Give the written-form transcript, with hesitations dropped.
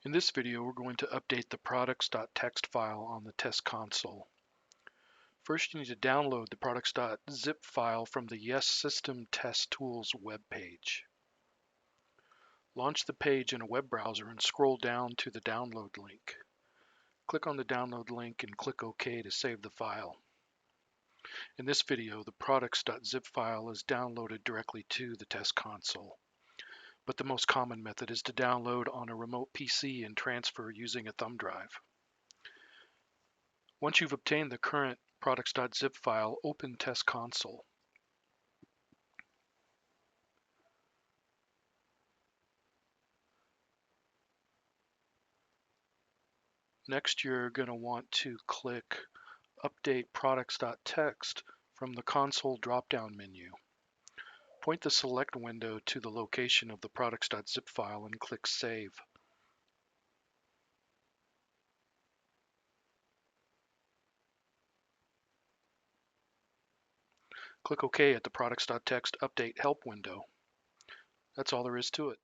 In this video, we're going to update the products.txt file on the test console. First, you need to download the products.zip file from the Yes System Test Tools webpage. Launch the page in a web browser and scroll down to the download link. Click on the download link and click OK to save the file. In this video, the products.zip file is downloaded directly to the test console. But the most common method is to download on a remote PC and transfer using a thumb drive. Once you've obtained the current products.zip file, open Test Console. Next, you're going to want to click Update Products.txt from the console drop-down menu. Point the select window to the location of the products.zip file and click Save. Click OK at the Products.txt Update Help window. That's all there is to it.